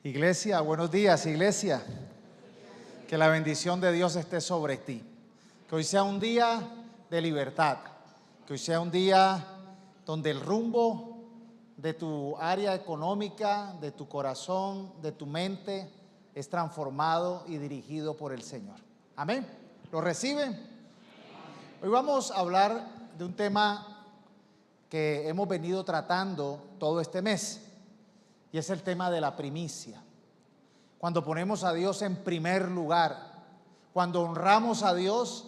Iglesia, buenos días, iglesia. Que la bendición de Dios esté sobre ti. Que hoy sea un día de libertad. Que hoy sea un día donde el rumbo de tu área económica, de tu corazón, de tu mente, es transformado y dirigido por el Señor. Amén. ¿Lo reciben? Hoy vamos a hablar de un tema que hemos venido tratando todo este mes. Y es el tema de la primicia. Cuando ponemos a Dios en primer lugar, cuando honramos a Dios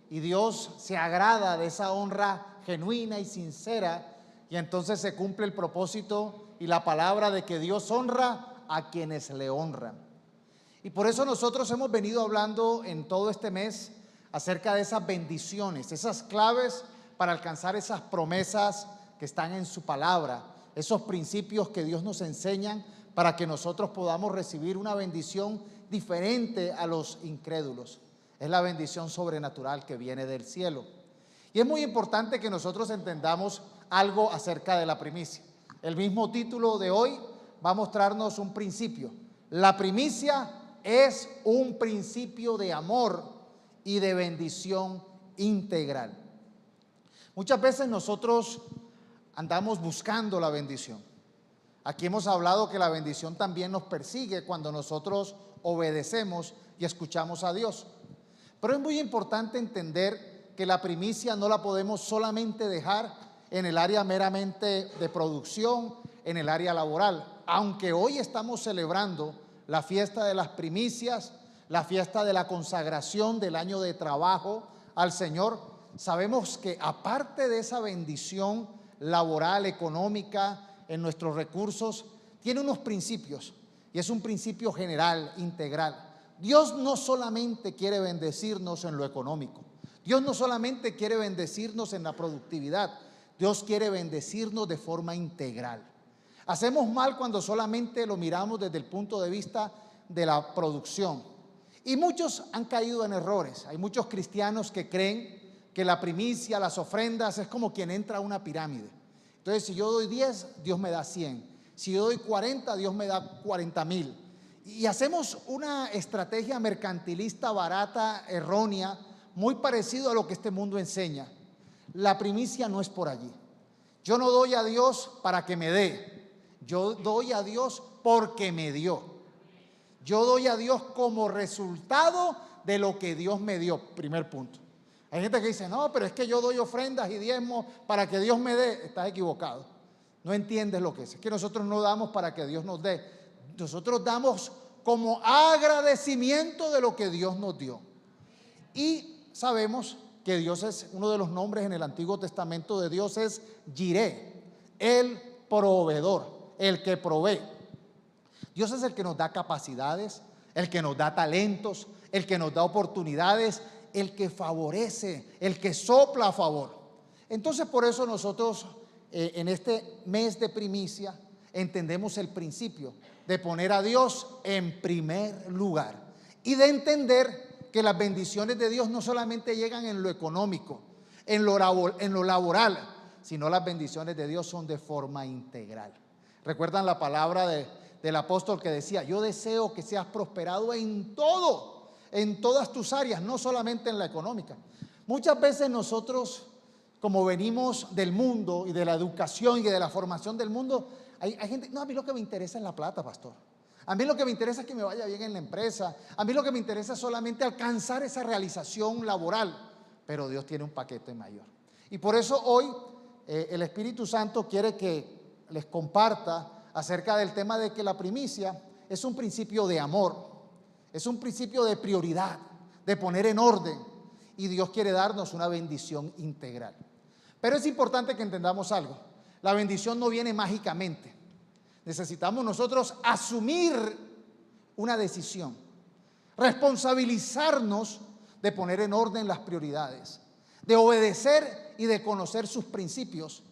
y Dios se agrada de esa honra genuina y sincera, y entonces se cumple el propósito y la palabra de que Dios honra a quienes le honran. Y por eso nosotros hemos venido hablando en todo este mes acerca de esas bendiciones, esas claves para alcanzar esas promesas que están en su palabra, esos principios que Dios nos enseña para que nosotros podamos recibir una bendición diferente a los incrédulos. Es la bendición sobrenatural que viene del cielo. Y es muy importante que nosotros entendamos algo acerca de la primicia. El mismo título de hoy va a mostrarnos un principio. La primicia es un principio de amor y de bendición integral. Muchas veces nosotros andamos buscando la bendición. Aquí hemos hablado que la bendición también nos persigue cuando nosotros obedecemos y escuchamos a Dios. Pero es muy importante entender que la primicia no la podemos solamente dejar en el área meramente de producción, en el área laboral. Aunque hoy estamos celebrando la fiesta de las primicias, la fiesta de la consagración del año de trabajo al Señor, sabemos que aparte de esa bendición laboral, económica, en nuestros recursos, tiene unos principios, y es un principio general, integral. Dios no solamente quiere bendecirnos en lo económico, Dios no solamente quiere bendecirnos en la productividad, Dios quiere bendecirnos de forma integral. Hacemos mal cuando solamente lo miramos desde el punto de vista de la producción, y muchos han caído en errores. Hay muchos cristianos que creen que la primicia, las ofrendas, es como quien entra a una pirámide. Entonces, si yo doy 10, Dios me da 100. Si yo doy 40, Dios me da 40,000. Y hacemos una estrategia mercantilista barata, errónea, muy parecido a lo que este mundo enseña. La primicia no es por allí. Yo no doy a Dios para que me dé. Yo doy a Dios porque me dio. Yo doy a Dios como resultado de lo que Dios me dio. Primer punto. Hay gente que dice, no, pero es que yo doy ofrendas y diezmos para que Dios me dé. Estás equivocado. No entiendes lo que es. Es que nosotros no damos para que Dios nos dé. Nosotros damos como agradecimiento de lo que Dios nos dio. Y sabemos que Dios es, uno de los nombres en el Antiguo Testamento de Dios es Jireh, el proveedor, el que provee. Dios es el que nos da capacidades, el que nos da talentos, el que nos da oportunidades, el que favorece, el que sopla a favor. Entonces, por eso nosotros en este mes de primicia entendemos el principio de poner a Dios en primer lugar y de entender que las bendiciones de Dios no solamente llegan en lo económico, en lo laboral, sino las bendiciones de Dios son de forma integral. ¿Recuerdan la palabra del apóstol que decía, yo deseo que seas prosperado en todo, en todas tus áreas, no solamente en la económica? Muchas veces nosotros, como venimos del mundo y de la educación y de la formación del mundo, hay gente, no, a mí lo que me interesa es la plata, pastor. A mí lo que me interesa es que me vaya bien en la empresa. A mí lo que me interesa es solamente alcanzar esa realización laboral. Pero Dios tiene un paquete mayor. Y por eso hoy el Espíritu Santo quiere que les comparta acerca del tema de que la primicia es un principio de amor, es un principio de prioridad, de poner en orden, y Dios quiere darnos una bendición integral. Pero es importante que entendamos algo. La bendición no viene mágicamente. Necesitamos nosotros asumir una decisión, responsabilizarnos de poner en orden las prioridades, de obedecer y de conocer sus principios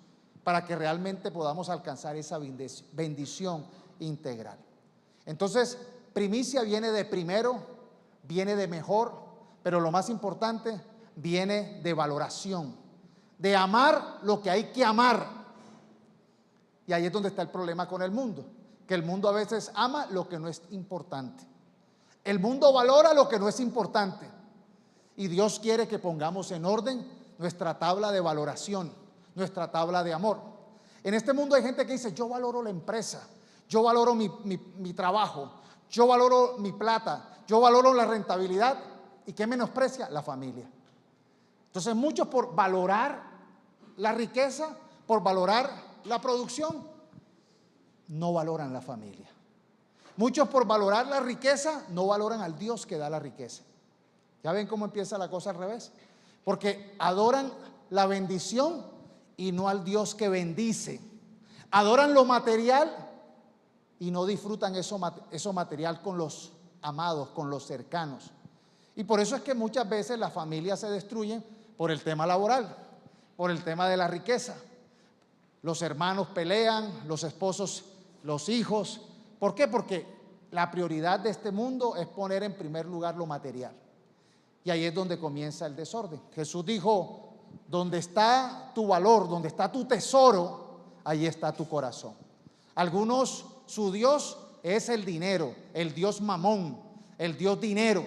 para que realmente podamos alcanzar esa bendición integral. Entonces, primicia viene de primero, viene de mejor, pero lo más importante, viene de valoración, de amar lo que hay que amar. Y ahí es donde está el problema con el mundo, que el mundo a veces ama lo que no es importante. El mundo valora lo que no es importante. Y Dios quiere que pongamos en orden nuestra tabla de valoración, nuestra tabla de amor. En este mundo hay gente que dice, yo valoro la empresa, yo valoro mi trabajo, yo valoro mi plata, yo valoro la rentabilidad. ¿Y qué menosprecia? La familia. Entonces muchos por valorar la riqueza, por valorar la producción, no valoran la familia. Muchos por valorar la riqueza no valoran al Dios que da la riqueza. ¿Ya ven cómo empieza la cosa al revés? Porque adoran la bendición y no al Dios que bendice. Adoran lo material y no disfrutan eso material con los amados, con los cercanos. Y por eso es que muchas veces las familias se destruyen por el tema laboral, por el tema de la riqueza. Los hermanos pelean, los esposos, los hijos. ¿Por qué? Porque la prioridad de este mundo es poner en primer lugar lo material. Y ahí es donde comienza el desorden. Jesús dijo, donde está tu valor, donde está tu tesoro, ahí está tu corazón. Algunos, su Dios es el dinero, el Dios mamón, el Dios dinero.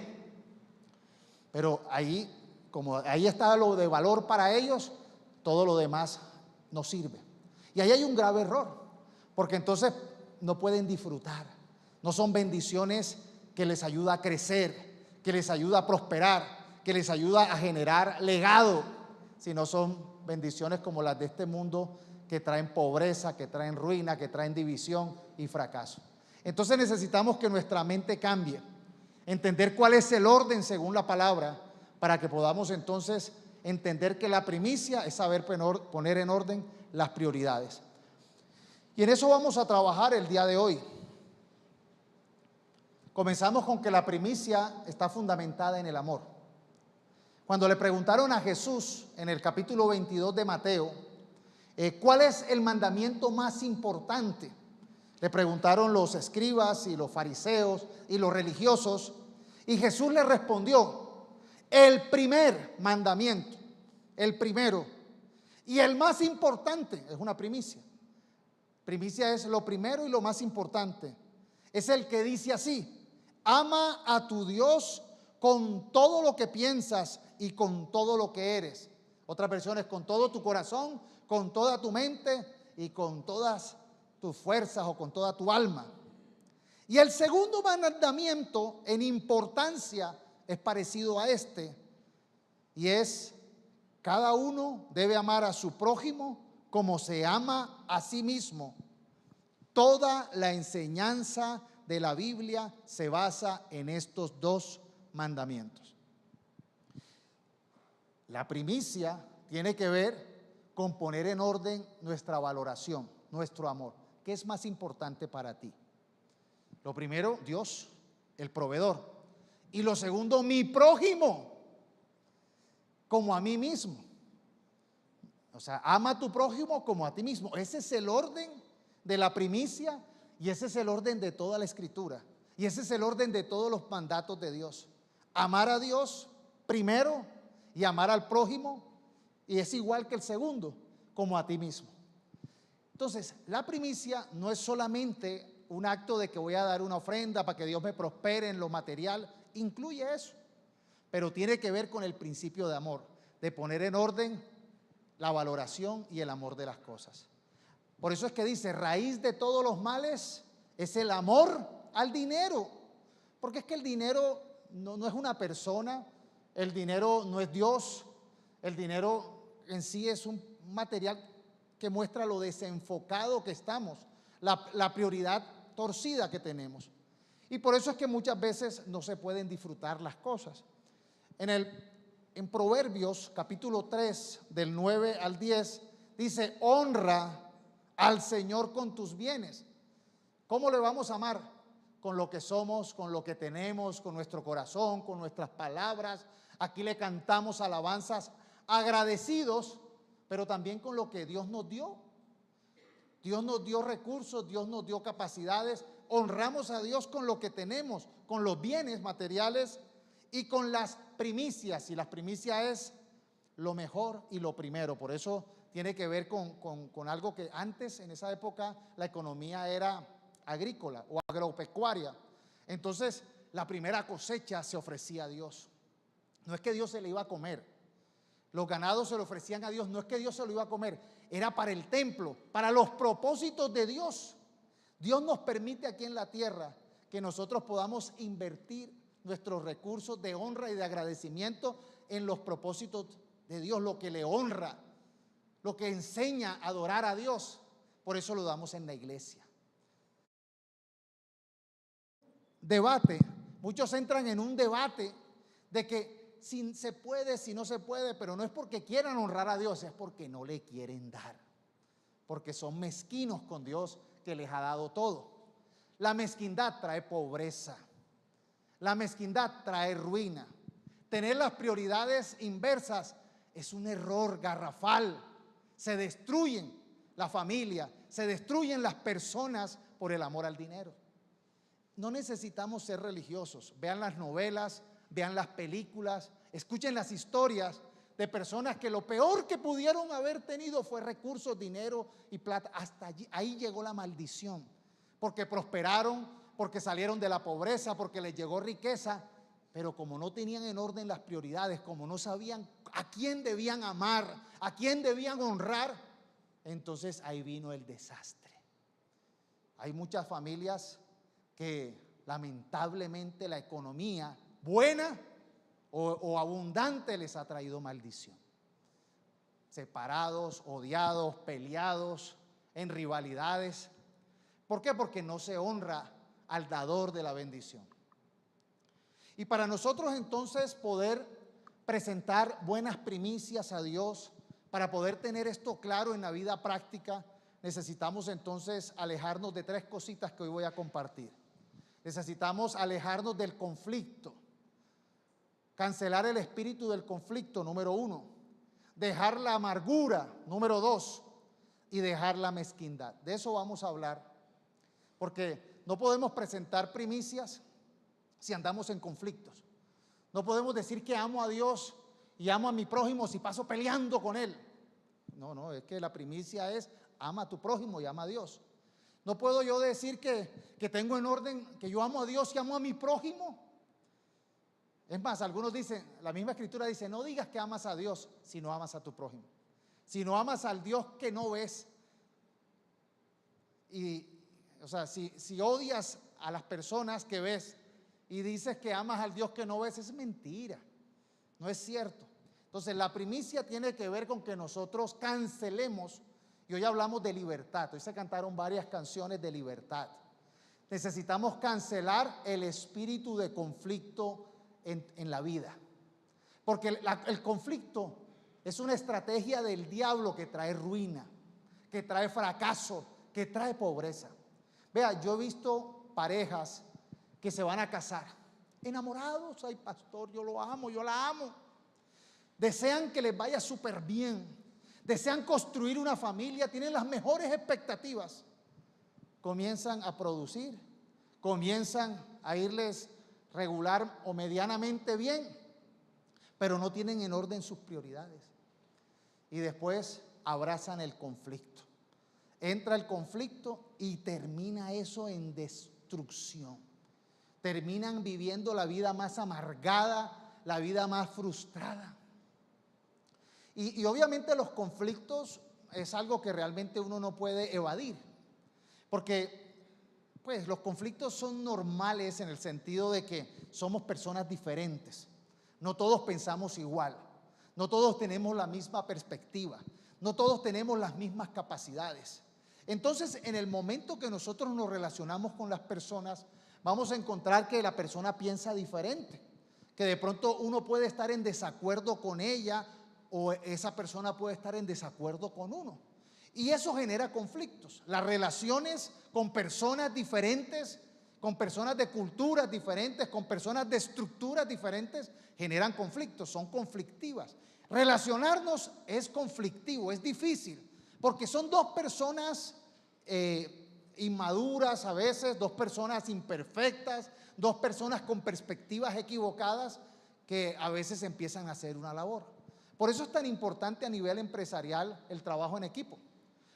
Pero ahí, como ahí está lo de valor para ellos, todo lo demás no sirve. Y ahí hay un grave error, porque entonces no pueden disfrutar. No son bendiciones que les ayuda a crecer, que les ayuda a prosperar, que les ayuda a generar legado, sino son bendiciones como las de este mundo que traen pobreza, que traen ruina, que traen división y fracaso. Entonces necesitamos que nuestra mente cambie, entender cuál es el orden según la palabra, para que podamos entonces entender que la primicia es saber poner en orden las prioridades. Y en eso vamos a trabajar el día de hoy. Comenzamos con que la primicia está fundamentada en el amor. Cuando le preguntaron a Jesús en el capítulo 22 de Mateo, ¿cuál es el mandamiento más importante? Le preguntaron los escribas y los fariseos y los religiosos, y Jesús le respondió, el primer mandamiento, el primero, y el más importante, es una primicia. Primicia es lo primero y lo más importante. Es el que dice así, ama a tu Dios con todo lo que piensas y con todo lo que eres. Otra versión es con todo tu corazón, con toda tu mente y con todas tus fuerzas o con toda tu alma. Y el segundo mandamiento en importancia es parecido a este, y es: cada uno debe amar a su prójimo como se ama a sí mismo. Toda la enseñanza de la Biblia se basa en estos dos mandamientos. La primicia tiene que ver con poner en orden nuestra valoración, nuestro amor. ¿Qué es más importante para ti? Lo primero, Dios, el proveedor. Y lo segundo, mi prójimo, como a mí mismo. O sea, ama a tu prójimo como a ti mismo. Ese es el orden de la primicia y ese es el orden de toda la Escritura. Y ese es el orden de todos los mandatos de Dios. Amar a Dios primero y amar al prójimo, y es igual que el segundo, como a ti mismo. Entonces, la primicia no es solamente un acto de que voy a dar una ofrenda para que Dios me prospere en lo material, incluye eso, pero tiene que ver con el principio de amor, de poner en orden la valoración y el amor de las cosas. Por eso es que dice, raíz de todos los males es el amor al dinero, porque es que el dinero no es una persona, el dinero no es Dios, el dinero en sí es un material que muestra lo desenfocado que estamos, la prioridad torcida que tenemos. Y por eso es que muchas veces no se pueden disfrutar las cosas. En Proverbios capítulo 3 del 9 al 10 dice, honra al Señor con tus bienes. ¿Cómo le vamos a amar? Con lo que somos, con lo que tenemos, con nuestro corazón, con nuestras palabras. Aquí le cantamos alabanzas agradecidos, pero también con lo que Dios nos dio. Dios nos dio recursos, Dios nos dio capacidades. Honramos a Dios con lo que tenemos, con los bienes materiales y con las primicias. Y las primicias es lo mejor y lo primero. Por eso tiene que ver con algo que antes, en esa época, la economía era agrícola o agropecuaria. Entonces, la primera cosecha se ofrecía a Dios. No es que Dios se le iba a comer. Los ganados se le ofrecían a Dios. No es que Dios se lo iba a comer. Era para el templo, para los propósitos de Dios. Dios nos permite aquí en la tierra que nosotros podamos invertir nuestros recursos de honra y de agradecimiento en los propósitos de Dios, lo que le honra, lo que enseña a adorar a Dios. Por eso lo damos en la iglesia. Debate. Muchos entran en un debate de que si se puede, si no se puede, pero no es porque quieran honrar a Dios, es porque no le quieren dar, porque son mezquinos con Dios que les ha dado todo. La mezquindad trae pobreza, la mezquindad trae ruina. Tener las prioridades inversas es un error garrafal. Se destruyen la familia, se destruyen las personas por el amor al dinero. No necesitamos ser religiosos. Vean las novelas, vean las películas, escuchen las historias de personas que lo peor que pudieron haber tenido fue recursos, dinero y plata. Hasta allí, ahí llegó la maldición, porque prosperaron, porque salieron de la pobreza, porque les llegó riqueza, pero como no tenían en orden las prioridades, como no sabían a quién debían amar, a quién debían honrar, entonces ahí vino el desastre. Hay muchas familias que lamentablemente la economía buena o abundante les ha traído maldición. Separados, odiados, peleados, en rivalidades. ¿Por qué? Porque no se honra al dador de la bendición. Y para nosotros entonces poder presentar buenas primicias a Dios, para poder tener esto claro en la vida práctica, necesitamos entonces alejarnos de tres cositas que hoy voy a compartir. Necesitamos alejarnos del conflicto, cancelar el espíritu del conflicto, número 1, dejar la amargura, número 2, y dejar la mezquindad. De eso vamos a hablar, porque no podemos presentar primicias si andamos en conflictos. No podemos decir que amo a Dios y amo a mi prójimo si paso peleando con él. No, es que la primicia es ama a tu prójimo y ama a Dios. No puedo yo decir que tengo en orden, que yo amo a Dios y amo a mi prójimo. Es más, algunos dicen, la misma escritura dice, no digas que amas a Dios si no amas a tu prójimo. Si no amas al Dios que no ves. Y, o sea, si odias a las personas que ves y dices que amas al Dios que no ves, es mentira. No es cierto. Entonces, la primicia tiene que ver con que nosotros cancelemos. Y hoy hablamos de libertad. Hoy se cantaron varias canciones de libertad. Necesitamos cancelar el espíritu de conflicto en la vida. Porque el conflicto es una estrategia del diablo que trae ruina, que trae fracaso, que trae pobreza. Vea, yo he visto parejas que se van a casar, enamorados, ay pastor, yo lo amo, yo la amo. Desean que les vaya súper bien. Desean construir una familia, tienen las mejores expectativas. Comienzan a producir, comienzan a irles regular o medianamente bien, pero no tienen en orden sus prioridades. Y después abrazan el conflicto. Entra el conflicto y termina eso en destrucción. Terminan viviendo la vida más amargada, la vida más frustrada. Y obviamente los conflictos es algo que realmente uno no puede evadir, porque pues los conflictos son normales en el sentido de que somos personas diferentes, no todos pensamos igual, no todos tenemos la misma perspectiva, no todos tenemos las mismas capacidades. Entonces, en el momento que nosotros nos relacionamos con las personas, vamos a encontrar que la persona piensa diferente, que de pronto uno puede estar en desacuerdo con ella, o esa persona puede estar en desacuerdo con uno. Y eso genera conflictos. Las relaciones con personas diferentes, con personas de culturas diferentes, con personas de estructuras diferentes, generan conflictos, son conflictivas. Relacionarnos es conflictivo, es difícil, porque son dos personas inmaduras a veces, dos personas imperfectas, dos personas con perspectivas equivocadas que a veces empiezan a hacer una labor. Por eso es tan importante a nivel empresarial el trabajo en equipo,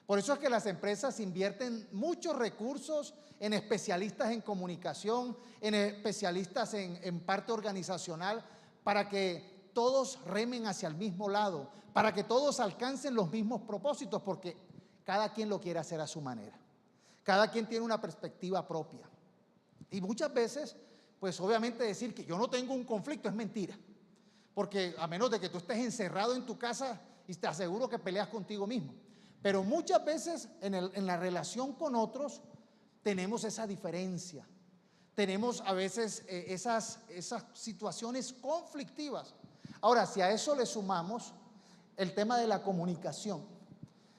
Por eso es que las empresas invierten muchos recursos en especialistas en comunicación, en especialistas en parte organizacional, para que todos remen hacia el mismo lado, para que todos alcancen los mismos propósitos, porque cada quien lo quiere hacer a su manera. Cada quien tiene una perspectiva propia. Y muchas veces, pues obviamente decir que yo no tengo un conflicto es mentira. Porque a menos de que tú estés encerrado en tu casa y te aseguro que peleas contigo mismo. Pero muchas veces en la relación con otros tenemos esa diferencia. Tenemos a veces esas situaciones conflictivas. Ahora, si a eso le sumamos el tema de la comunicación,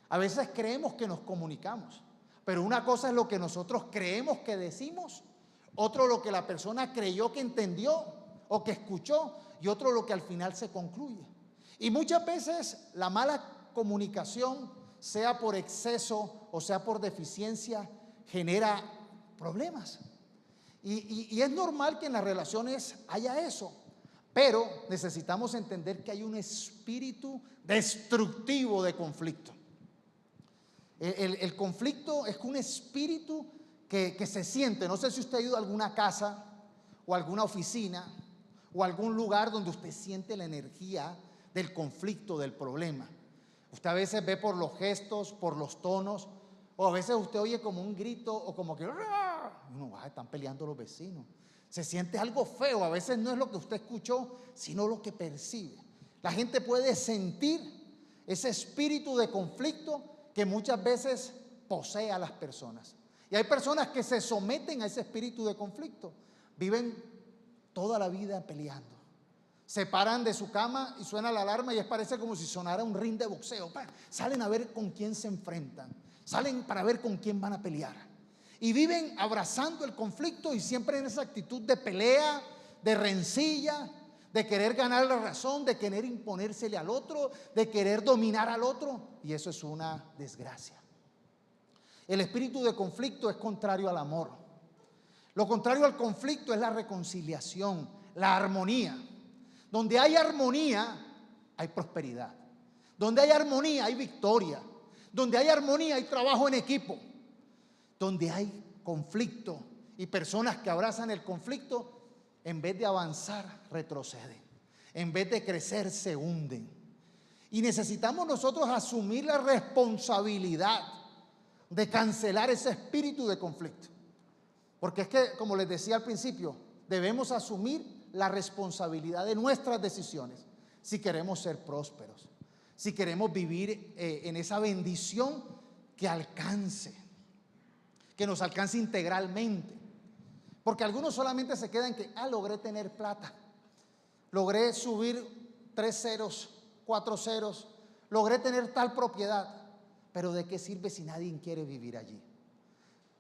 a veces creemos que nos comunicamos, pero una cosa es lo que nosotros creemos que decimos, otro lo que la persona creyó que entendió o que escuchó, y otro lo que al final se concluye. Y muchas veces la mala comunicación, sea por exceso o sea por deficiencia, genera problemas. Y es normal que en las relaciones haya eso, pero necesitamos entender que hay un espíritu destructivo de conflicto. El conflicto es un espíritu que se siente. No sé si usted ha ido a alguna casa o alguna oficina o algún lugar donde usted siente la energía del conflicto, del problema. Usted a veces ve por los gestos, por los tonos, o a veces usted oye como un grito o como que no, están peleando los vecinos. Se siente algo feo. A veces no es lo que usted escuchó, sino lo que percibe. La gente puede sentir ese espíritu de conflicto que muchas veces posee a las personas. Y hay personas que se someten a ese espíritu de conflicto. Viven toda la vida peleando. Se paran de su cama y suena la alarma y parece como si sonara un ring de boxeo. Salen a ver con quién se enfrentan. Salen para ver con quién van a pelear. Y viven abrazando el conflicto y siempre en esa actitud de pelea, de rencilla, de querer ganar la razón, de querer imponérsele al otro, de querer dominar al otro. Y eso es una desgracia. El espíritu de conflicto es contrario al amor. Lo contrario al conflicto es la reconciliación, la armonía. Donde hay armonía, hay prosperidad. Donde hay armonía, hay victoria. Donde hay armonía, hay trabajo en equipo. Donde hay conflicto y personas que abrazan el conflicto, en vez de avanzar, retroceden. En vez de crecer, se hunden. Y necesitamos nosotros asumir la responsabilidad de cancelar ese espíritu de conflicto. Porque es que, como les decía al principio, debemos asumir la responsabilidad de nuestras decisiones si queremos ser prósperos, si queremos vivir en esa bendición que nos alcance integralmente. Porque algunos solamente se quedan que, logré tener plata, logré subir 3 ceros, 4 ceros, logré tener tal propiedad, pero ¿de qué sirve si nadie quiere vivir allí?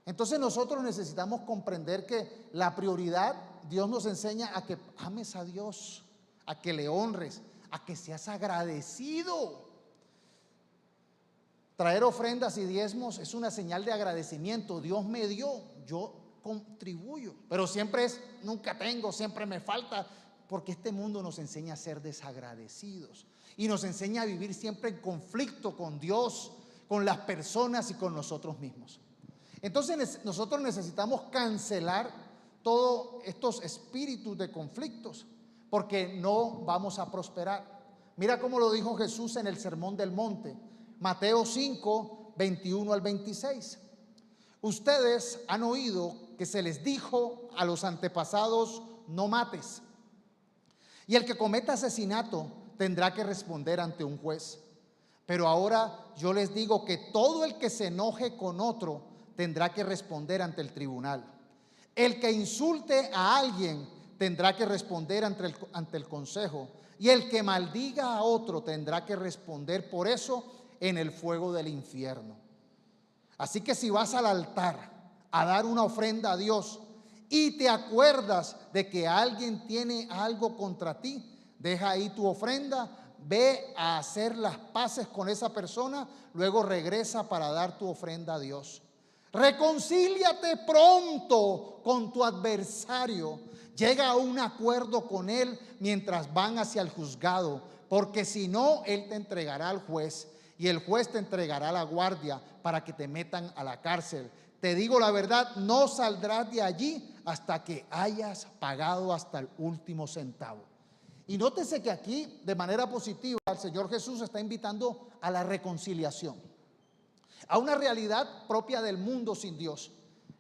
Entonces nosotros necesitamos comprender que la prioridad, Dios nos enseña a que ames a Dios, a que le honres, a que seas agradecido. Traer ofrendas y diezmos es una señal de agradecimiento. Dios me dio, yo contribuyo, pero siempre es, nunca tengo, siempre me falta, porque este mundo nos enseña a ser desagradecidos y nos enseña a vivir siempre en conflicto con Dios, con las personas y con nosotros mismos. Entonces nosotros necesitamos cancelar todos estos espíritus de conflictos, porque no vamos a prosperar. Mira cómo lo dijo Jesús en el Sermón del Monte, Mateo 5, 21 al 26. Ustedes han oído que se les dijo a los antepasados: no mates, y el que cometa asesinato tendrá que responder ante un juez. Pero ahora yo les digo que todo el que se enoje con otro tendrá que responder ante el tribunal. El que insulte a alguien tendrá que responder ante el consejo, y el que maldiga a otro tendrá que responder por eso en el fuego del infierno. Así que si vas al altar a dar una ofrenda a Dios y te acuerdas de que alguien tiene algo contra ti, deja ahí tu ofrenda, ve a hacer las paces con esa persona, luego regresa para dar tu ofrenda a Dios. Reconcíliate pronto con tu adversario, llega a un acuerdo con él mientras van hacia el juzgado, porque si no, él te entregará al juez y el juez te entregará a la guardia para que te metan a la cárcel. Te digo la verdad, no saldrás de allí hasta que hayas pagado hasta el último centavo. Y nótese que aquí, de manera positiva, el Señor Jesús está invitando a la reconciliación, a una realidad propia del mundo sin Dios.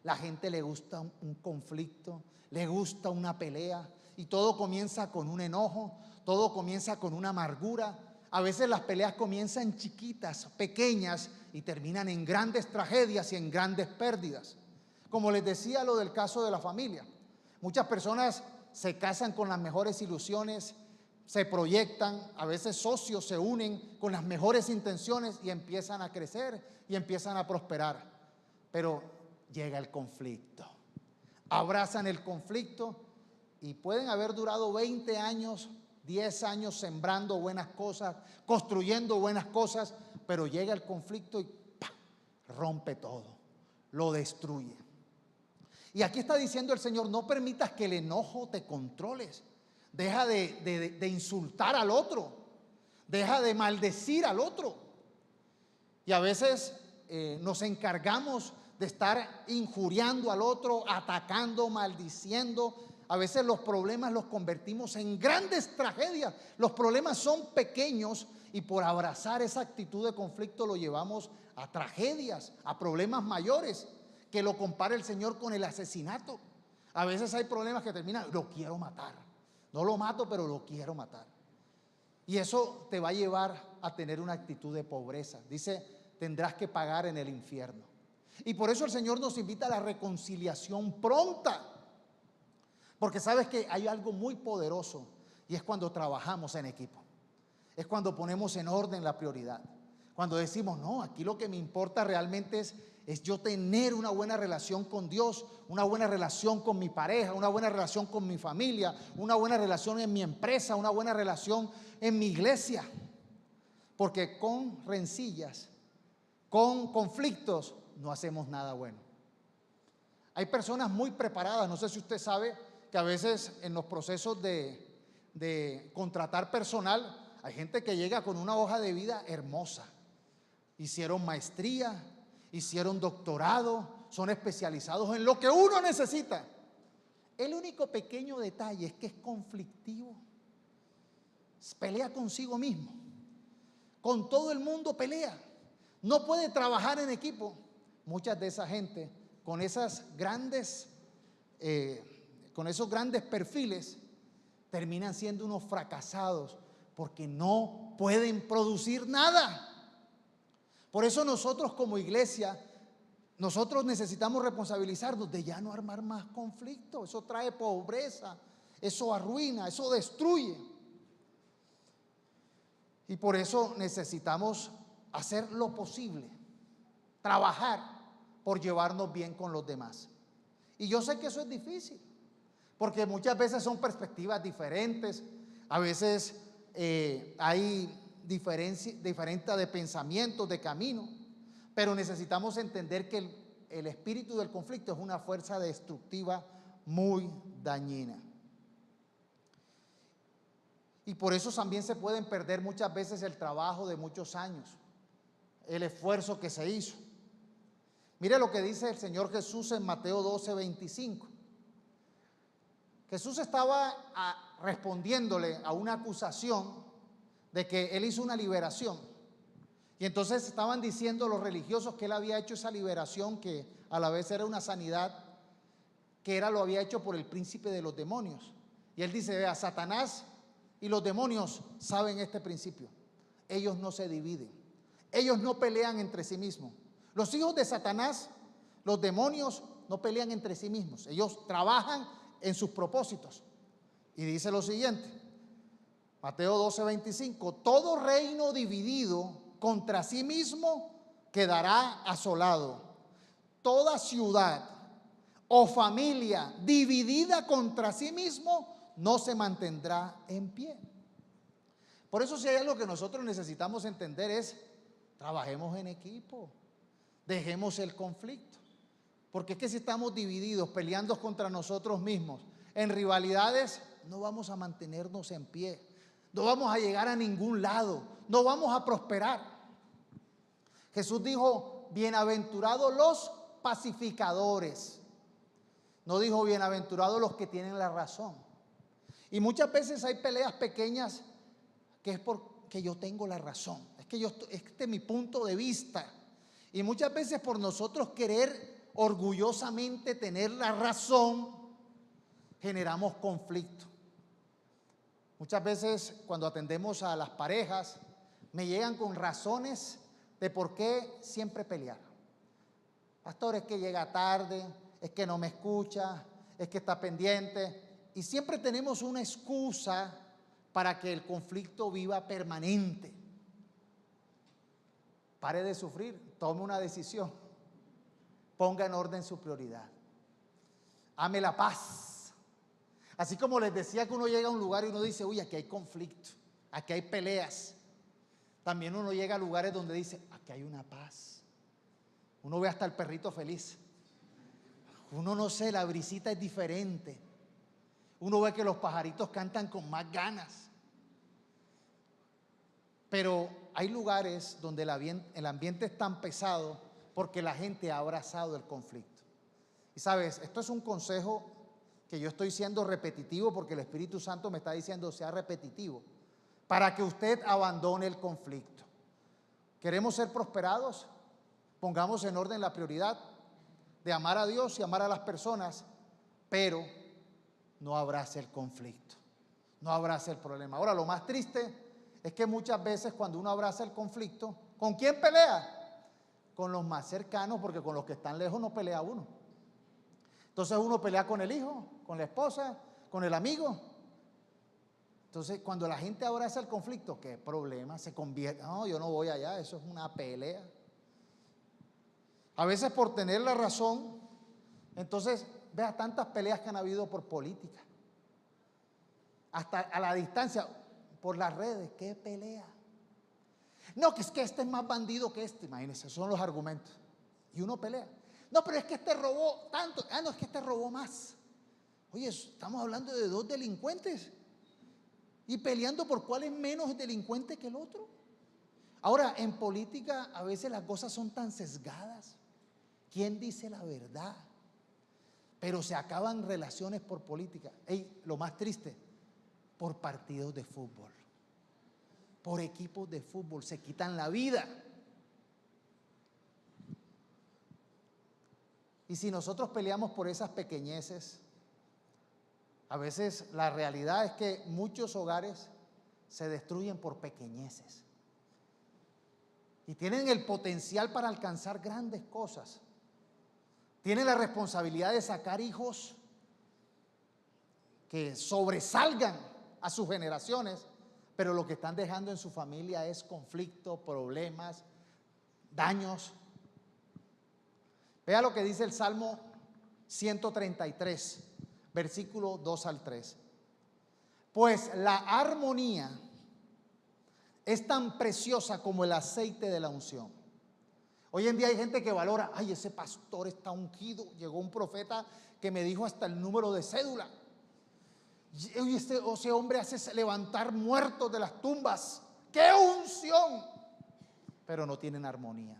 La gente le gusta un conflicto, le gusta una pelea, y todo comienza con un enojo, todo comienza con una amargura. A veces las peleas comienzan chiquitas, pequeñas, y terminan en grandes tragedias y en grandes pérdidas. Como les decía, lo del caso de la familia. Muchas personas se casan con las mejores ilusiones, se proyectan, a veces socios se unen con las mejores intenciones y empiezan a crecer y empiezan a prosperar. Pero llega el conflicto, abrazan el conflicto y pueden haber durado 20 años, 10 años sembrando buenas cosas, construyendo buenas cosas, pero llega el conflicto y ¡pam!, rompe todo, lo destruye. Y aquí está diciendo el Señor: no permitas que el enojo te controles. Deja de insultar al otro, deja de maldecir al otro. Y a veces nos encargamos de estar injuriando al otro, atacando, maldiciendo. A veces los problemas los convertimos en grandes tragedias. Los problemas son pequeños y por abrazar esa actitud de conflicto lo llevamos a tragedias, a problemas mayores, que lo compara el Señor con el asesinato. A veces hay problemas que terminan: lo quiero matar, no lo mato, pero lo quiero matar. Y eso te va a llevar a tener una actitud de pobreza. Dice: tendrás que pagar en el infierno. Y por eso el Señor nos invita a la reconciliación pronta. Porque sabes que hay algo muy poderoso, y es cuando trabajamos en equipo. Es cuando ponemos en orden la prioridad. Cuando decimos: no, aquí lo que me importa realmente es yo tener una buena relación con Dios, una buena relación con mi pareja, una buena relación con mi familia, una buena relación en mi empresa, una buena relación en mi iglesia. Porque con rencillas, con conflictos, no hacemos nada bueno. Hay personas muy preparadas, no sé si usted sabe que a veces en los procesos de contratar personal, hay gente que llega con una hoja de vida hermosa. Hicieron maestría, hicieron doctorado, son especializados en lo que uno necesita. El único pequeño detalle es que es conflictivo. Pelea consigo mismo, con todo el mundo pelea, no puede trabajar en equipo. Muchas de esa gente con esos grandes perfiles terminan siendo unos fracasados porque no pueden producir nada. Por eso nosotros como iglesia, nosotros necesitamos responsabilizarnos de ya no armar más conflicto. Eso trae pobreza, eso arruina, eso destruye. Y por eso necesitamos hacer lo posible, trabajar por llevarnos bien con los demás. Y yo sé que eso es difícil, porque muchas veces son perspectivas diferentes, a veces hay diferencia de pensamientos, de camino, pero necesitamos entender que el espíritu del conflicto es una fuerza destructiva muy dañina. Y por eso también se pueden perder muchas veces el trabajo de muchos años, el esfuerzo que se hizo. Mire lo que dice el Señor Jesús en Mateo 12:25. Jesús estaba respondiéndole a una acusación de que él hizo una liberación. Y entonces estaban diciendo los religiosos que él había hecho esa liberación, que a la vez era una sanidad, que lo había hecho por el príncipe de los demonios. Y él dice: vea, Satanás y los demonios saben este principio. Ellos no se dividen, ellos no pelean entre sí mismos. Los hijos de Satanás, los demonios, no pelean entre sí mismos. Ellos trabajan en sus propósitos. Y dice lo siguiente, Mateo 12:25: todo reino dividido contra sí mismo quedará asolado. Toda ciudad o familia dividida contra sí mismo no se mantendrá en pie. Por eso, si hay algo que nosotros necesitamos entender, es: trabajemos en equipo, dejemos el conflicto. Porque es que si estamos divididos, peleando contra nosotros mismos, en rivalidades, no vamos a mantenernos en pie, no vamos a llegar a ningún lado, no vamos a prosperar. Jesús dijo, bienaventurados los pacificadores. No dijo bienaventurados los que tienen la razón. Y muchas veces hay peleas pequeñas que es porque yo tengo la razón. Este es mi punto de vista. Y muchas veces por nosotros querer orgullosamente tener la razón, generamos conflicto. Muchas veces cuando atendemos a las parejas, me llegan con razones de por qué siempre pelear. Pastor, es que llega tarde, es que no me escucha, es que está pendiente. Y siempre tenemos una excusa para que el conflicto viva permanente. Pare de sufrir, tome una decisión, ponga en orden su prioridad. Ame la paz. Así como les decía que uno llega a un lugar y uno dice, uy, aquí hay conflicto, aquí hay peleas. También uno llega a lugares donde dice, aquí hay una paz. Uno ve hasta el perrito feliz. Uno no sé, la brisita es diferente. Uno ve que los pajaritos cantan con más ganas. Pero hay lugares donde el ambiente es tan pesado porque la gente ha abrazado el conflicto. Y sabes, esto es un consejo que yo estoy siendo repetitivo porque el Espíritu Santo me está diciendo sea repetitivo, para que usted abandone el conflicto. ¿Queremos ser prosperados? Pongamos en orden la prioridad de amar a Dios y amar a las personas, pero no abrace el conflicto, no abrace el problema. Ahora, lo más triste es que muchas veces cuando uno abraza el conflicto, ¿con quién pelea? Con los más cercanos, porque con los que están lejos no pelea uno. Entonces uno pelea con el hijo, con la esposa, con el amigo. Entonces cuando la gente abraza el conflicto, ¿qué problema? Se convierte, no, yo no voy allá, eso es una pelea. A veces por tener la razón, entonces vea tantas peleas que han habido por política. Hasta a la distancia, por las redes, ¿qué pelea? No, que es que este es más bandido que este, imagínense, esos son los argumentos. Y uno pelea. No, pero es que este robó tanto. Ah, no, es que este robó más. Oye, estamos hablando de dos delincuentes y peleando por cuál es menos delincuente que el otro. Ahora, en política a veces las cosas son tan sesgadas. ¿Quién dice la verdad? Pero se acaban relaciones por política. Ey, lo más triste, por partidos de fútbol, por equipos de fútbol, se quitan la vida. Y si nosotros peleamos por esas pequeñeces, a veces la realidad es que muchos hogares se destruyen por pequeñeces. Y tienen el potencial para alcanzar grandes cosas. Tienen la responsabilidad de sacar hijos que sobresalgan a sus generaciones, pero lo que están dejando en su familia es conflicto, problemas, daños. Vea lo que dice el Salmo 133, versículo 2 al 3. Pues la armonía es tan preciosa como el aceite de la unción. Hoy en día hay gente que valora, ay, ese pastor está ungido. Llegó un profeta que me dijo hasta el número de cédula. Y ese hombre hace levantar muertos de las tumbas. ¡Qué unción! Pero no tienen armonía.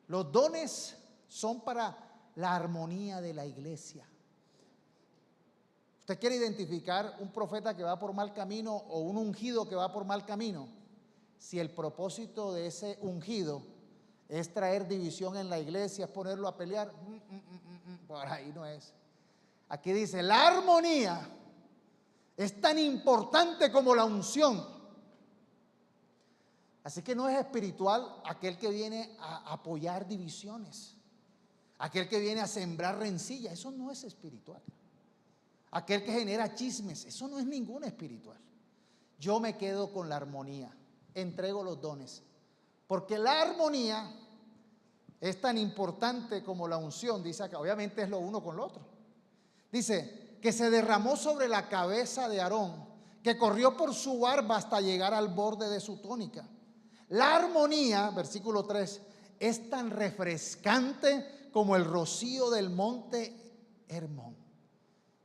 Los dones son para la armonía de la iglesia. ¿Usted quiere identificar un profeta que va por mal camino o un ungido que va por mal camino? Si el propósito de ese ungido es traer división en la iglesia, es ponerlo a pelear, por ahí no es. Aquí dice, la armonía es tan importante como la unción. Así que no es espiritual aquel que viene a apoyar divisiones, aquel que viene a sembrar rencilla, eso no es espiritual. Aquel que genera chismes, eso no es ningún espiritual. Yo me quedo con la armonía, entrego los dones, porque la armonía es tan importante como la unción, dice acá, obviamente es lo uno con lo otro. Dice, que se derramó sobre la cabeza de Aarón, que corrió por su barba hasta llegar al borde de su túnica. La armonía, versículo 3, es tan refrescante como el rocío del monte Hermón.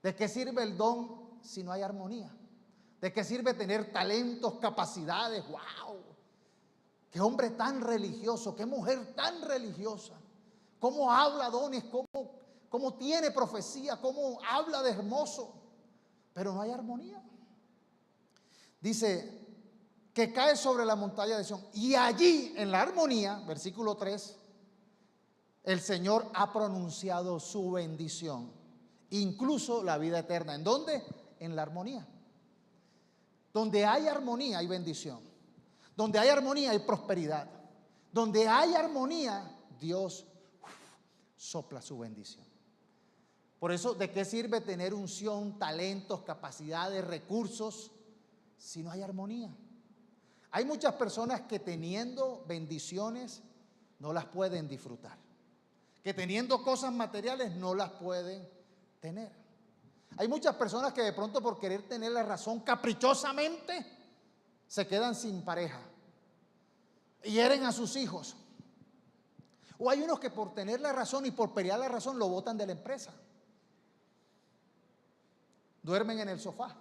¿De qué sirve el don si no hay armonía? ¿De qué sirve tener talentos, capacidades? ¡Wow! qué hombre tan religioso, qué mujer tan religiosa, cómo habla dones, cómo tiene profecía, cómo habla de hermoso, pero no hay armonía. Dice que cae sobre la montaña de Sión y allí en la armonía, versículo 3, el Señor ha pronunciado su bendición, incluso la vida eterna. ¿En dónde? En la armonía. Donde hay armonía hay bendición. Donde hay armonía hay prosperidad. Donde hay armonía, Dios sopla su bendición. Por eso, ¿de qué sirve tener unción, talentos, capacidades, recursos, si no hay armonía? Hay muchas personas que teniendo bendiciones no las pueden disfrutar, que teniendo cosas materiales no las pueden tener. Hay muchas personas que de pronto por querer tener la razón caprichosamente se quedan sin pareja, hieren a sus hijos. O hay unos que por tener la razón y por pelear la razón lo botan de la empresa. Duermen en el sofá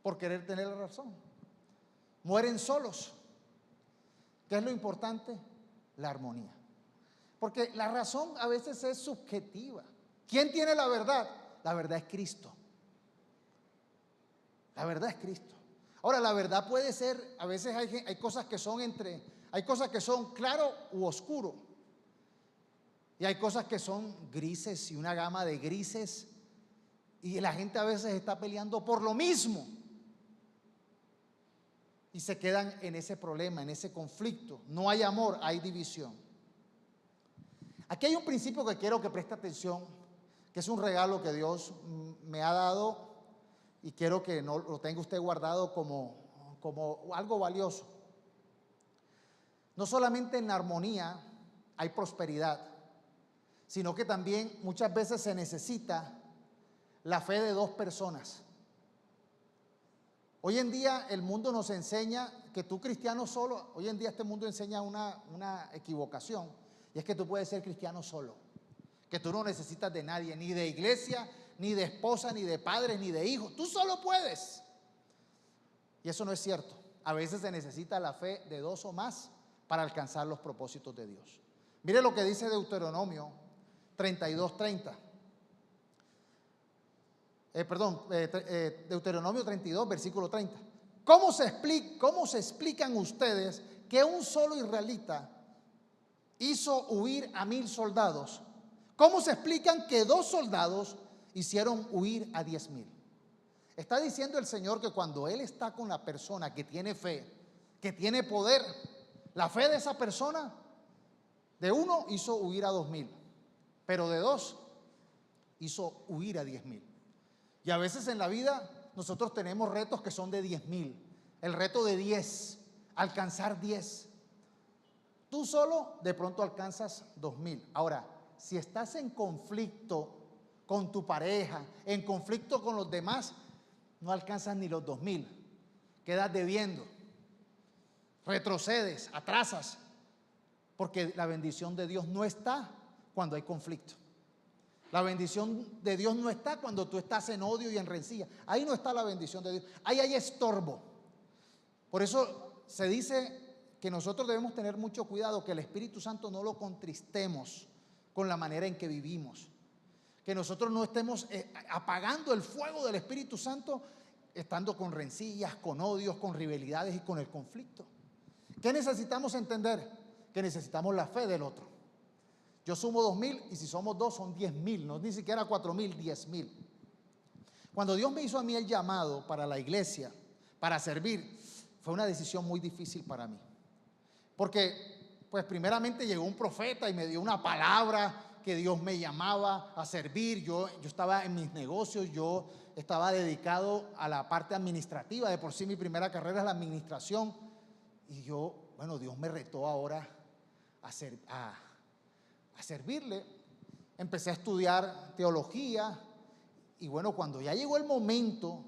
por querer tener la razón. Mueren solos. ¿Qué es lo importante? La armonía. Porque la razón a veces es subjetiva. ¿Quién tiene la verdad? La verdad es Cristo. La verdad es Cristo. Ahora, la verdad puede ser, a veces hay cosas que son hay cosas que son claro u oscuro. Y hay cosas que son grises y una gama de grises. Y la gente a veces está peleando por lo mismo. Y se quedan en ese problema, en ese conflicto. No hay amor, hay división. Aquí hay un principio que quiero que preste atención, que es un regalo que Dios me ha dado y quiero que no lo tenga usted guardado como algo valioso. No solamente en la armonía hay prosperidad, sino que también muchas veces se necesita la fe de dos personas. Hoy en día el mundo nos enseña que tú cristiano solo, hoy en día este mundo enseña una equivocación, y es que tú puedes ser cristiano solo, que tú no necesitas de nadie, ni de iglesia, ni de esposa, ni de padres, ni de hijos, tú solo puedes. Y eso no es cierto. A veces se necesita la fe de dos o más para alcanzar los propósitos de Dios. Mire lo que dice Deuteronomio 32:30. Deuteronomio 32, versículo 30. ¿Cómo se explican ustedes que un solo israelita hizo huir a 1000 soldados? ¿Cómo se explican que 2 soldados hicieron huir a 10,000? Está diciendo el Señor que cuando Él está con la persona que tiene fe, que tiene poder, la fe de esa persona, de 1 hizo huir a 2,000, pero de 2 hizo huir a 10,000. Y a veces en la vida nosotros tenemos retos que son de 10,000. El reto de 10, alcanzar 10. Tú solo de pronto alcanzas 2,000. Ahora, si estás en conflicto con tu pareja, en conflicto con los demás, no alcanzas ni los 2,000. Quedas debiendo, retrocedes, atrasas, porque la bendición de Dios no está cuando hay conflicto. La bendición de Dios no está cuando tú estás en odio y en rencilla. Ahí no está la bendición de Dios. Ahí hay estorbo. Por eso se dice que nosotros debemos tener mucho cuidado, que el Espíritu Santo no lo contristemos con la manera en que vivimos. Que nosotros no estemos apagando el fuego del Espíritu Santo estando con rencillas, con odios, con rivalidades y con el conflicto. ¿Qué necesitamos entender? Que necesitamos la fe del otro. Yo sumo 2,000 y si somos 2 son 10,000, no ni siquiera 4,000, 10,000. Cuando Dios me hizo a mí el llamado para la iglesia, para servir, fue una decisión muy difícil para mí. Porque, pues primeramente llegó un profeta y me dio una palabra que Dios me llamaba a servir. Yo estaba en mis negocios, yo estaba dedicado a la parte administrativa. De por sí mi primera carrera es la administración. Y Dios me retó ahora a servirle. Empecé a estudiar teología y cuando ya llegó el momento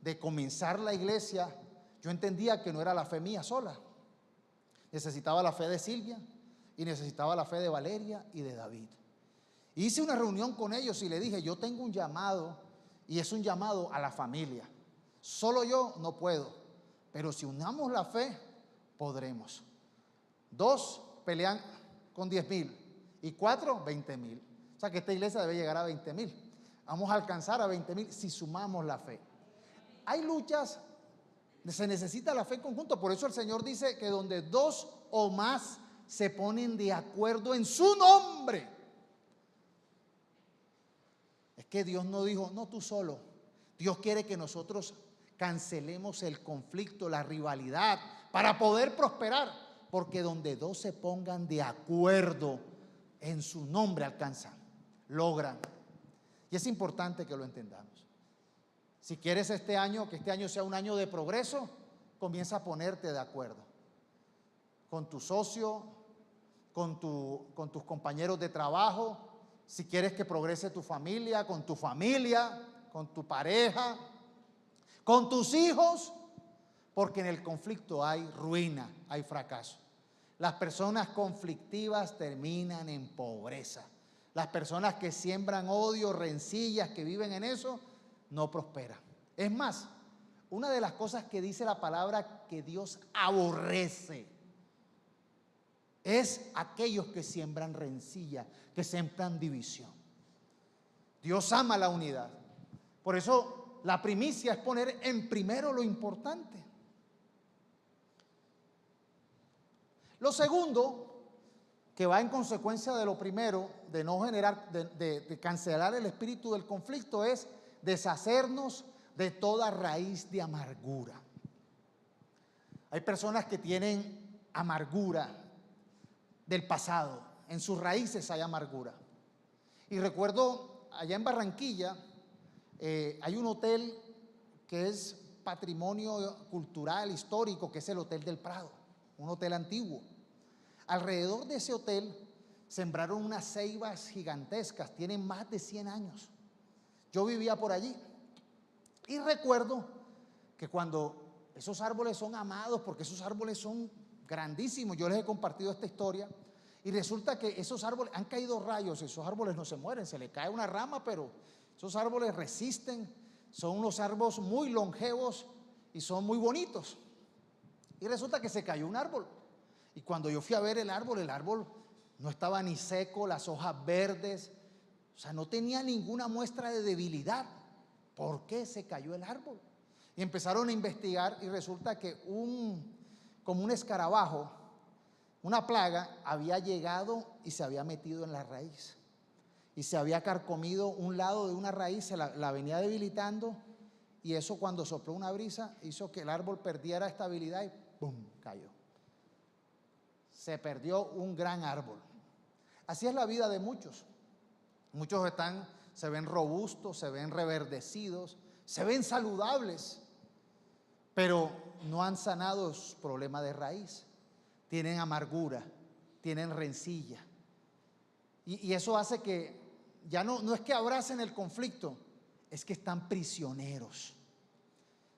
de comenzar la iglesia, yo entendía que no era la fe mía sola. Necesitaba la fe de Silvia y necesitaba la fe de Valeria y de David. Hice una reunión con ellos y le dije, yo tengo un llamado y es un llamado a la familia. Solo yo no puedo, pero si unamos la fe, podremos. 2 pelean con 10,000 y 4, 20,000. O sea que esta iglesia debe llegar a 20,000. Vamos a alcanzar a 20,000 si sumamos la fe. Hay luchas, se necesita la fe en conjunto. Por eso el Señor dice que donde 2 o más se ponen de acuerdo en su nombre. Es que Dios no dijo, no tú solo. Dios quiere que nosotros cancelemos el conflicto, la rivalidad, para poder prosperar. Porque donde 2 se pongan de acuerdo en su nombre alcanzan, logran. Y es importante que lo entendamos. Si quieres este año, que este año sea un año de progreso, comienza a ponerte de acuerdo con tu socio, con tus compañeros de trabajo. Si quieres que progrese tu familia, con tu pareja, con tus hijos, porque en el conflicto hay ruina, hay fracaso. Las personas conflictivas terminan en pobreza. Las personas que siembran odio, rencillas, que viven en eso, no prosperan. Es más, una de las cosas que dice la palabra que Dios aborrece es aquellos que siembran rencilla, que siembran división. Dios ama la unidad. Por eso la primicia es poner en primero lo importante. Lo segundo, que va en consecuencia de lo primero, de no generar, de cancelar el espíritu del conflicto, es deshacernos de toda raíz de amargura. Hay personas que tienen amargura del pasado, en sus raíces hay amargura. Y recuerdo allá en Barranquilla, hay un hotel que es patrimonio cultural, histórico, que es el Hotel del Prado, un hotel antiguo. Alrededor de ese hotel sembraron unas ceibas gigantescas, tienen más de 100 años. Yo vivía por allí y recuerdo que cuando esos árboles son amados, porque esos árboles son grandísimos, yo les he compartido esta historia, y resulta que esos árboles, han caído rayos, esos árboles no se mueren, se le cae una rama, pero esos árboles resisten, son unos árboles muy longevos y son muy bonitos. Y resulta que se cayó un árbol. Y cuando yo fui a ver el árbol no estaba ni seco, las hojas verdes, o sea, no tenía ninguna muestra de debilidad. ¿Por qué se cayó el árbol? Y empezaron a investigar y resulta que como un escarabajo, una plaga, había llegado y se había metido en la raíz. Y se había carcomido un lado de una raíz, la venía debilitando, y eso cuando sopló una brisa hizo que el árbol perdiera estabilidad y ¡pum!, cayó. Se perdió un gran árbol. Así es la vida de muchos. Muchos se ven robustos, se ven reverdecidos, se ven saludables, pero no han sanado su problema de raíz. Tienen amargura, tienen rencilla. Y eso hace que ya no es que abracen el conflicto, es que están prisioneros.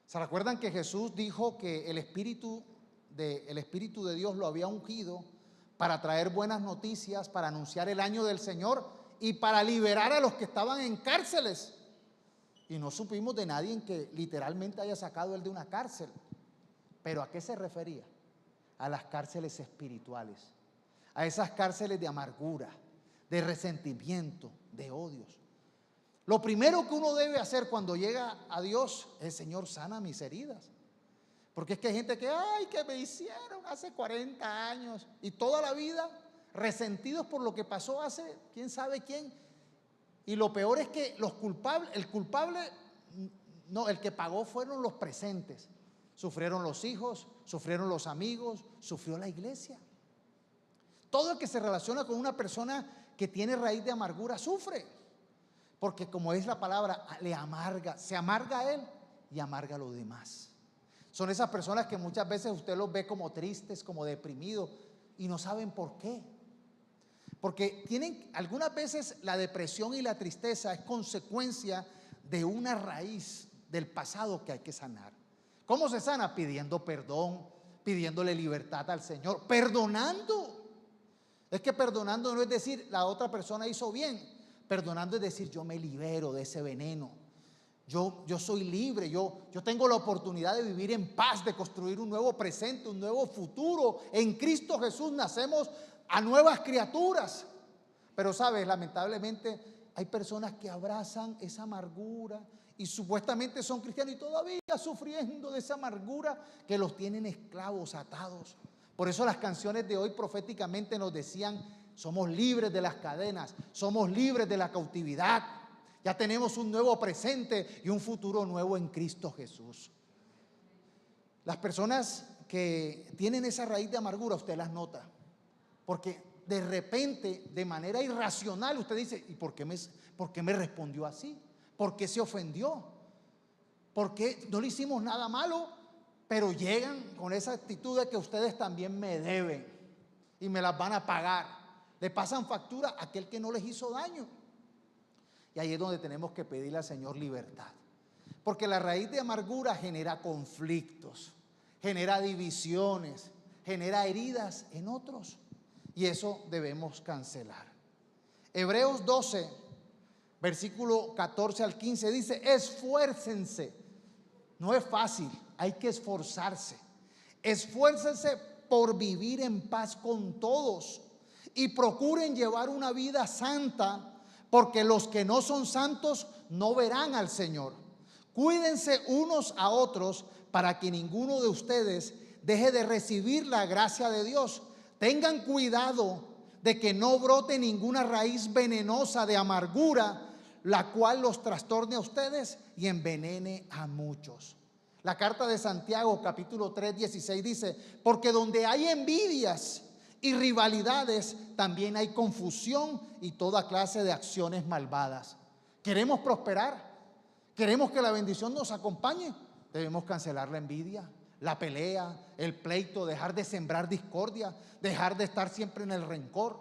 ¿Se recuerdan que Jesús dijo que el Espíritu de Dios lo había ungido para traer buenas noticias, para anunciar el año del Señor y para liberar a los que estaban en cárceles? Y no supimos de nadie que literalmente haya sacado él de una cárcel. ¿Pero a qué se refería? A las cárceles espirituales, a esas cárceles de amargura, de resentimiento, de odios. Lo primero que uno debe hacer cuando llega a Dios es: Señor, sana mis heridas. Porque es que hay gente que, ay, que me hicieron hace 40 años y toda la vida resentidos por lo que pasó hace quién sabe quién. Y lo peor es que el culpable, no, el que pagó fueron los presentes. Sufrieron los hijos, sufrieron los amigos, sufrió la iglesia. Todo el que se relaciona con una persona que tiene raíz de amargura sufre. Porque como es la palabra, le amarga, se amarga a él y amarga a los demás. Son esas personas que muchas veces usted los ve como tristes, como deprimidos, y no saben por qué. Porque algunas veces la depresión y la tristeza es consecuencia de una raíz del pasado que hay que sanar. ¿Cómo se sana? Pidiendo perdón, pidiéndole libertad al Señor, perdonando. Es que perdonando no es decir la otra persona hizo bien, perdonando es decir yo me libero de ese veneno. Yo soy libre, yo tengo la oportunidad de vivir en paz, de construir un nuevo presente, un nuevo futuro. En Cristo Jesús nacemos a nuevas criaturas. Pero sabes, lamentablemente hay personas que abrazan esa amargura y supuestamente son cristianos y todavía sufriendo de esa amargura que los tienen esclavos, atados. Por eso las canciones de hoy proféticamente nos decían: somos libres de las cadenas, somos libres de la cautividad. Ya tenemos un nuevo presente y un futuro nuevo en Cristo Jesús. Las personas que tienen esa raíz de amargura, usted las nota, porque de repente, de manera irracional, usted dice: ¿y por qué me respondió así? ¿Por qué se ofendió? ¿Por qué no le hicimos nada malo? Pero llegan con esa actitud de que ustedes también me deben y me las van a pagar. Le pasan factura a aquel que no les hizo daño. Y ahí es donde tenemos que pedirle al Señor libertad. Porque la raíz de amargura genera conflictos, genera divisiones, genera heridas en otros. Y eso debemos cancelar. Hebreos 12, versículo 14 al 15 dice: esfuércense. No es fácil, hay que esforzarse. Esfuércense por vivir en paz con todos y procuren llevar una vida santa, porque los que no son santos no verán al Señor. Cuídense unos a otros para que ninguno de ustedes deje de recibir la gracia de Dios. Tengan cuidado de que no brote ninguna raíz venenosa de amargura, la cual los trastorne a ustedes y envenene a muchos. La carta de Santiago, capítulo 3, 16 dice: porque donde hay envidias y rivalidades, también hay confusión y toda clase de acciones malvadas. ¿Queremos prosperar? ¿Queremos que la bendición nos acompañe? Debemos cancelar la envidia, la pelea, el pleito, dejar de sembrar discordia, dejar de estar siempre en el rencor.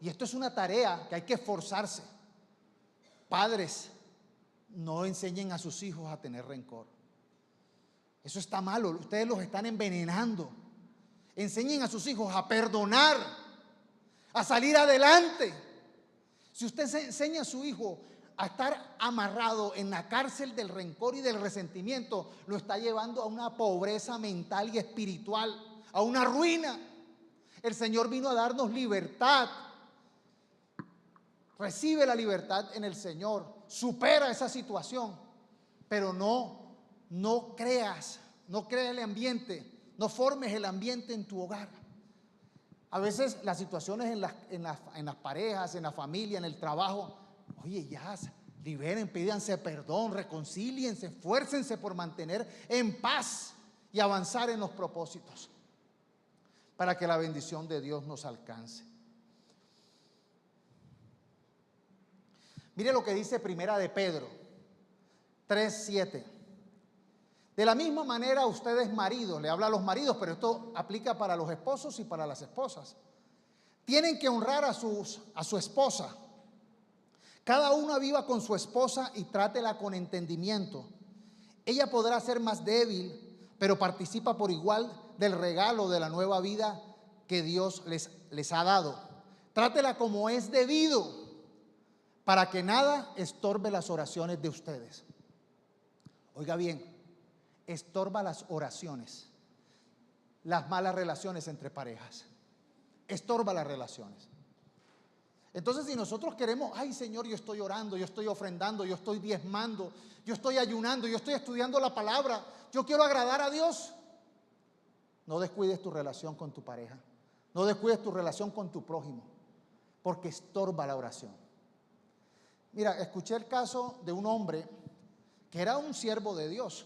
Y esto es una tarea que hay que esforzarse. Padres, no enseñen a sus hijos a tener rencor. Eso está malo, ustedes los están envenenando. Enseñen a sus hijos a perdonar, a salir adelante. Si usted enseña a su hijo a estar amarrado en la cárcel del rencor y del resentimiento, lo está llevando a una pobreza mental y espiritual, a una ruina. El Señor vino a darnos libertad. Recibe la libertad en el Señor, supera esa situación, pero no creas el ambiente, no formes el ambiente en tu hogar. A veces las situaciones en las parejas, en la familia, en el trabajo, oye, ya, liberen, pídanse perdón, reconcíliense, esfuércense por mantener en paz y avanzar en los propósitos para que la bendición de Dios nos alcance. Mire lo que dice Primera de Pedro 3:7. De la misma manera ustedes maridos, le habla a los maridos, pero esto aplica para los esposos y para las esposas, tienen que honrar a su esposa. Cada una viva con su esposa y trátela con entendimiento. Ella podrá ser más débil, pero participa por igual del regalo de la nueva vida que Dios les ha dado. Trátela como es debido, para que nada estorbe las oraciones de ustedes. Oiga bien, estorba las oraciones, las malas relaciones entre parejas, estorba las relaciones. Entonces, si nosotros queremos: ay Señor, yo estoy orando, yo estoy ofrendando, yo estoy diezmando, yo estoy ayunando, yo estoy estudiando la palabra, yo quiero agradar a Dios, no descuides tu relación con tu pareja, no descuides tu relación con tu prójimo, porque estorba la oración. Mira, escuché el caso de un hombre que era un siervo de Dios.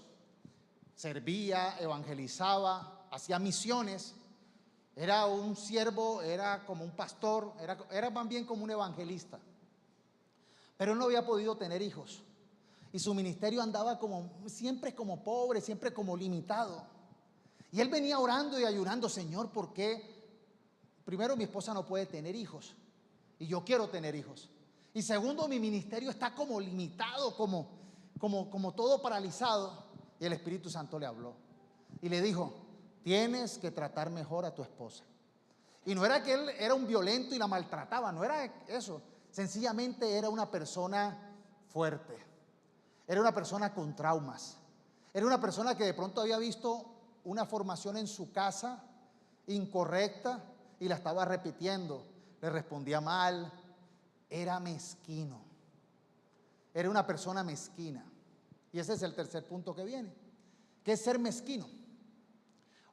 Servía, evangelizaba, hacía misiones. Era un siervo, era como un pastor, era más bien como un evangelista. Pero él no había podido tener hijos. Y su ministerio andaba siempre como pobre, siempre como limitado. Y él venía orando y ayunando: Señor, ¿por qué? Primero, mi esposa no puede tener hijos y yo quiero tener hijos. Y segundo, mi ministerio está como limitado, como todo paralizado. Y el Espíritu Santo le habló y le dijo: tienes que tratar mejor a tu esposa. Y no era que él era un violento y la maltrataba, no era eso. Sencillamente era una persona fuerte, Era una persona con traumas. Era una persona que de pronto había visto una formación en su casa incorrecta y la estaba repitiendo. Le respondía mal. Era mezquino. Era una persona mezquina. Y ese es el tercer punto que viene. ¿Qué es ser mezquino?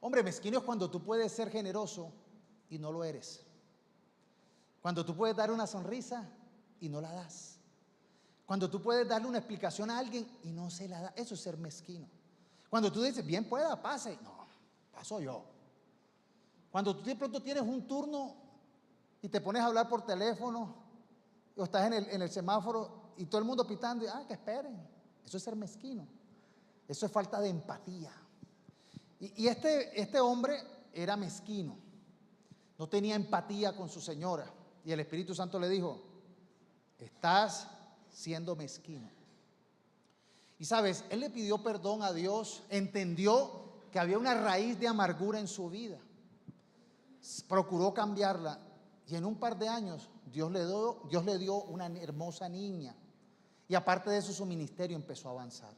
Hombre, mezquino es cuando tú puedes ser generoso y no lo eres. Cuando tú puedes dar una sonrisa y no la das. Cuando tú puedes darle una explicación a alguien y no se la da. Eso es ser mezquino. Cuando tú dices, bien pueda, pase. No, paso yo. Cuando tú de pronto tienes un turno y te pones a hablar por teléfono o estás en el semáforo y todo el mundo pitando y, que esperen. Eso es ser mezquino. Eso es falta de empatía. Y este hombre era mezquino. No tenía empatía con su señora. Y el Espíritu Santo le dijo, estás siendo mezquino. Y sabes, él le pidió perdón a Dios, entendió que había una raíz de amargura en su vida. Procuró cambiarla y en un par de años Dios le dio una hermosa niña. Y aparte de eso, su ministerio empezó a avanzar.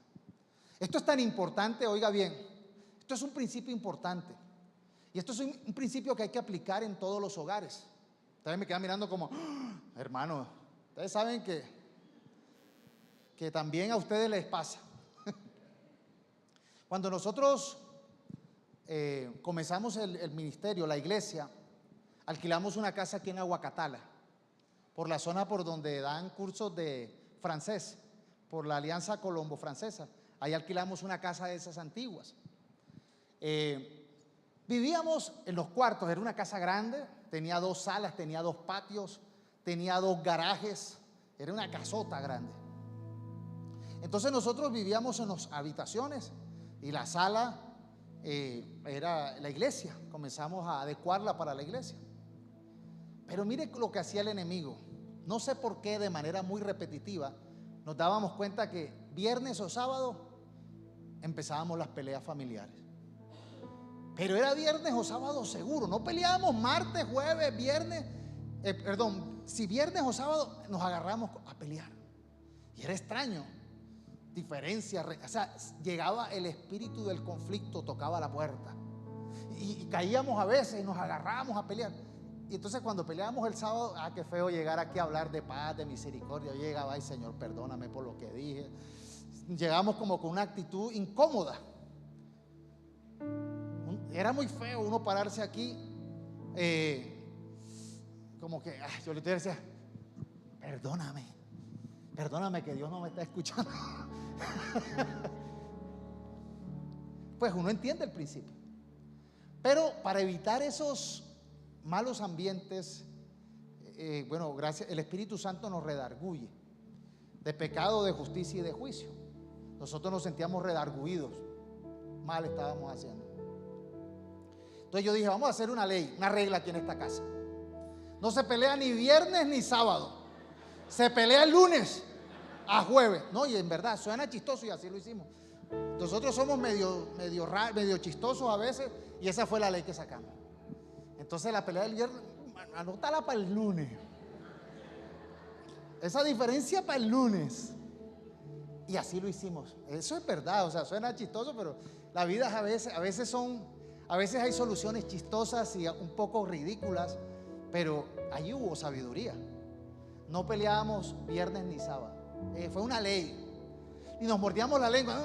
Esto es tan importante, oiga bien, esto es un principio importante. Y esto es un principio que hay que aplicar en todos los hogares. Ustedes me quedan mirando como, hermano, ustedes saben que también a ustedes les pasa. Cuando nosotros comenzamos el ministerio, la iglesia, alquilamos una casa aquí en Aguacatala, por la zona por donde dan cursos de francés, por la Alianza Colombo-Francesa. Ahí alquilamos una casa de esas antiguas. Vivíamos en los cuartos, era una casa grande, tenía 2 salas, tenía 2 patios, tenía 2 garajes, era una casota grande. Entonces nosotros vivíamos en las habitaciones y la sala era la iglesia, comenzamos a adecuarla para la iglesia. Pero mire lo que hacía el enemigo. No sé por qué, de manera muy repetitiva, nos dábamos cuenta que viernes o sábado empezábamos las peleas familiares. Pero era viernes o sábado seguro, no peleábamos martes, jueves, viernes, si viernes o sábado nos agarramos a pelear. Y era extraño, diferencia, o sea, llegaba el espíritu del conflicto, tocaba la puerta. Y caíamos a veces y nos agarrábamos a pelear. Y entonces cuando peleábamos el sábado, qué feo llegar aquí a hablar de paz, de misericordia. Yo llegaba, ay Señor, perdóname por lo que dije. Llegamos como con una actitud incómoda. Era muy feo uno pararse aquí, como que yo le decía, perdóname que Dios no me está escuchando. Pues uno entiende el principio. Pero para evitar esos malos ambientes, gracias, el Espíritu Santo nos redarguye de pecado, de justicia y de juicio. Nosotros nos sentíamos redarguidos, mal estábamos haciendo. Entonces yo dije, vamos a hacer una ley, una regla aquí en esta casa. No se pelea ni viernes ni sábado. Se pelea el lunes a jueves. No, y en verdad suena chistoso y así lo hicimos. Nosotros somos medio chistosos a veces y esa fue la ley que sacamos. Entonces la pelea del viernes, anótala para el lunes. Esa diferencia para el lunes. Y así lo hicimos. Eso es verdad, o sea, suena chistoso, pero la vida a veces hay soluciones chistosas y un poco ridículas, pero ahí hubo sabiduría. No peleábamos viernes ni sábado. Fue una ley. Y nos mordíamos la lengua.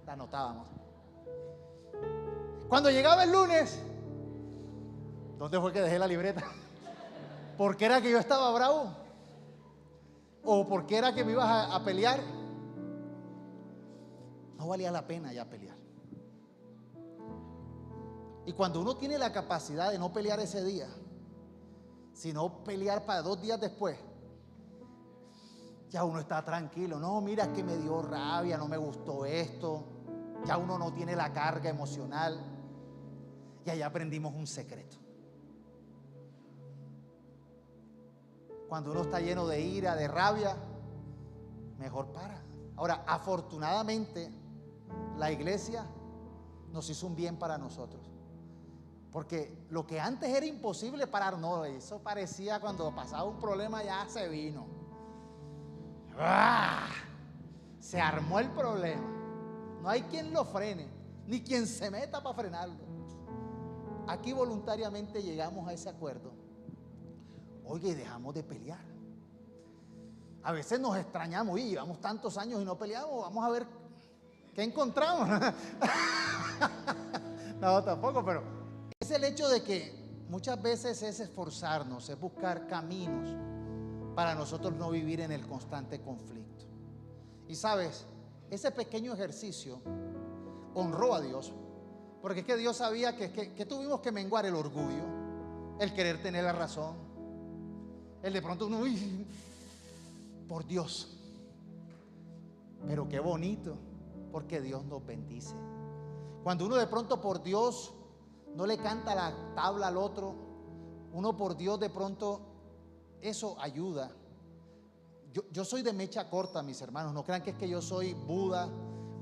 La anotábamos. Cuando llegaba el lunes, ¿dónde fue que dejé la libreta? ¿Por qué era que yo estaba bravo? ¿O por qué era que me ibas a pelear? No valía la pena ya pelear. Y cuando uno tiene la capacidad de no pelear ese día, sino pelear para 2 días después, ya uno está tranquilo. No, mira que me dio rabia, no me gustó esto. Ya uno no tiene la carga emocional. Y ahí aprendimos un secreto. Cuando uno está lleno de ira, de rabia, mejor para. Ahora, afortunadamente, la iglesia nos hizo un bien para nosotros. Porque lo que antes era imposible parar, no, eso parecía cuando pasaba un problema ya se vino. ¡ah!, se armó el problema. No hay quien lo frene, ni quien se meta para frenarlo. Aquí voluntariamente llegamos a ese acuerdo. Oye, dejamos de pelear. A veces nos extrañamos, y llevamos tantos años y no peleamos, vamos a ver qué encontramos. No, tampoco, pero es el hecho de que muchas veces es esforzarnos, es buscar caminos para nosotros no vivir en el constante conflicto. Y sabes, ese pequeño ejercicio honró a Dios, porque es que Dios sabía que tuvimos que menguar el orgullo, el querer tener la razón, el de pronto uno, uy, por Dios. Pero qué bonito, porque Dios nos bendice. Cuando uno de pronto por Dios no le canta la tabla al otro, uno por Dios de pronto, eso ayuda. Yo soy de mecha corta, mis hermanos. No crean que es que yo soy Buda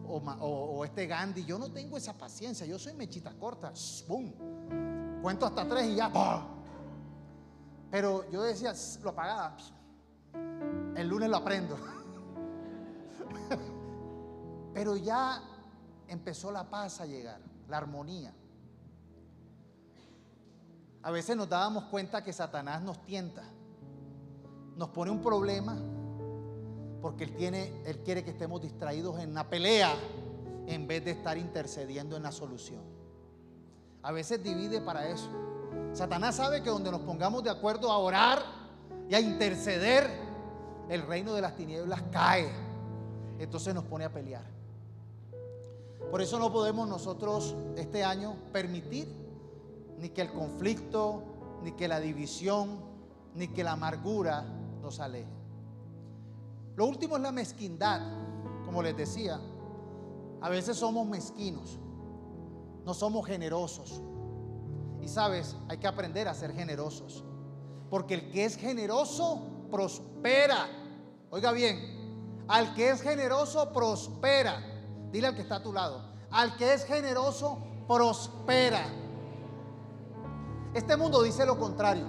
o este Gandhi. Yo no tengo esa paciencia. Yo soy mechita corta. ¡Bum! Cuento hasta 3 y ya. ¡Bah! Pero yo decía, lo apagaba. El lunes lo aprendo. Pero ya empezó la paz a llegar, la armonía. A veces nos dábamos cuenta que Satanás nos tienta, nos pone un problema, porque él quiere que estemos distraídos en la pelea en vez de estar intercediendo en la solución. A veces divide para eso. Satanás sabe que donde nos pongamos de acuerdo a orar y a interceder, el reino de las tinieblas cae. Entonces nos pone a pelear. Por eso no podemos nosotros este año permitir ni que el conflicto, ni que la división, ni que la amargura nos aleje. Lo último es la mezquindad. Como les decía, a veces somos mezquinos, no somos generosos. Y sabes, hay que aprender a ser generosos, porque el que es generoso prospera. Oiga bien, al que es generoso prospera. Dile al que está a tu lado, al que es generoso prospera. Este mundo dice lo contrario.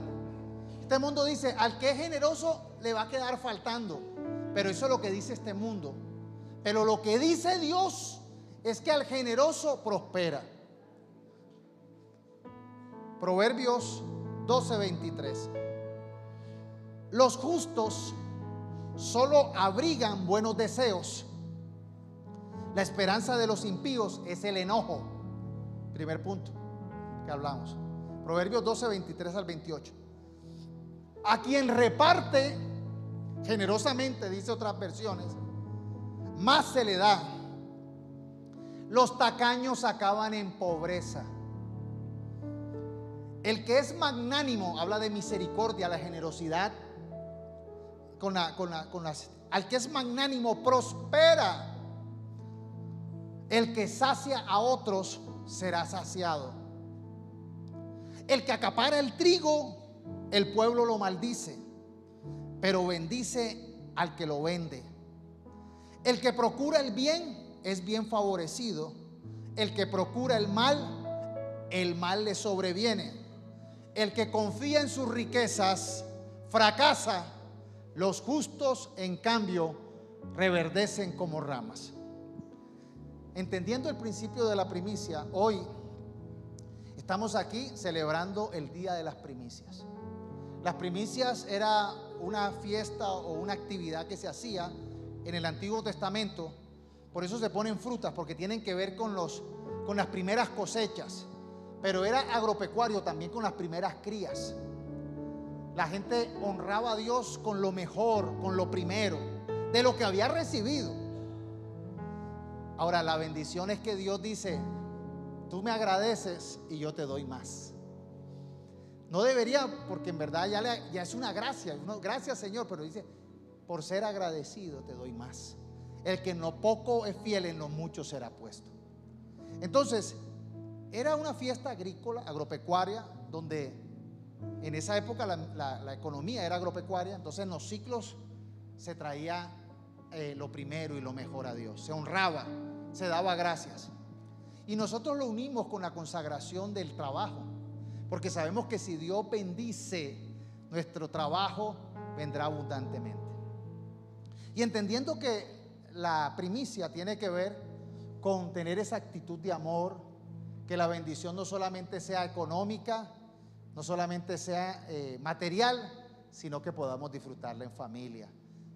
Este mundo dice, al que es generoso le va a quedar faltando. Pero eso es lo que dice este mundo. Pero lo que dice Dios es que al generoso prospera. Proverbios 12:23. Los justos solo abrigan buenos deseos. La esperanza de los impíos es el enojo. Primer punto que hablamos. Proverbios 12:23 al 28. A quien reparte generosamente, dice otras versiones, más se le da. Los tacaños acaban en pobreza. El que es magnánimo, habla de misericordia, la generosidad. Al que es magnánimo prospera. El que sacia a otros será saciado. El que acapara el trigo, el pueblo lo maldice, pero bendice al que lo vende. El que procura el bien es bien favorecido. El que procura el mal le sobreviene. El que confía en sus riquezas fracasa. Los justos, en cambio, reverdecen como ramas. Entendiendo el principio de la primicia, hoy estamos aquí celebrando el Día de las Primicias. Las primicias era una fiesta o una actividad que se hacía en el Antiguo Testamento. Por eso se ponen frutas, porque tienen que ver con las primeras cosechas. Pero era agropecuario también, con las primeras crías. La gente honraba a Dios con lo mejor, con lo primero, de lo que había recibido. Ahora, la bendición es que Dios dice, tú me agradeces y yo te doy más. No debería, porque en verdad ya es una gracia. Gracias, Señor, pero dice, por ser agradecido te doy más. El que en lo poco es fiel, en lo mucho será puesto. Entonces, era una fiesta agrícola, agropecuaria, donde en esa época la economía era agropecuaria. Entonces en los ciclos se traía lo primero y lo mejor a Dios. Se honraba, se daba gracias. Y nosotros lo unimos con la consagración del trabajo, porque sabemos que si Dios bendice nuestro trabajo, vendrá abundantemente. Y entendiendo que la primicia tiene que ver con tener esa actitud de amor, que la bendición no solamente sea económica, no solamente sea material, sino que podamos disfrutarla en familia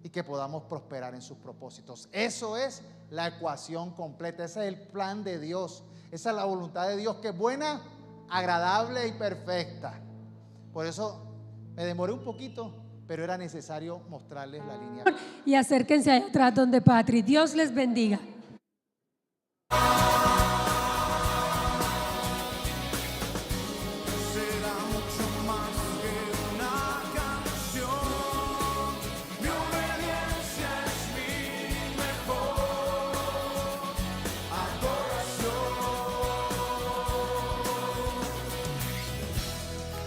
y que podamos prosperar en sus propósitos. Eso es la ecuación completa, ese es el plan de Dios, esa es la voluntad de Dios, que es buena, agradable y perfecta. Por eso me demoré un poquito, pero era necesario mostrarles la línea. Y acérquense allá atrás donde Patri. Dios les bendiga.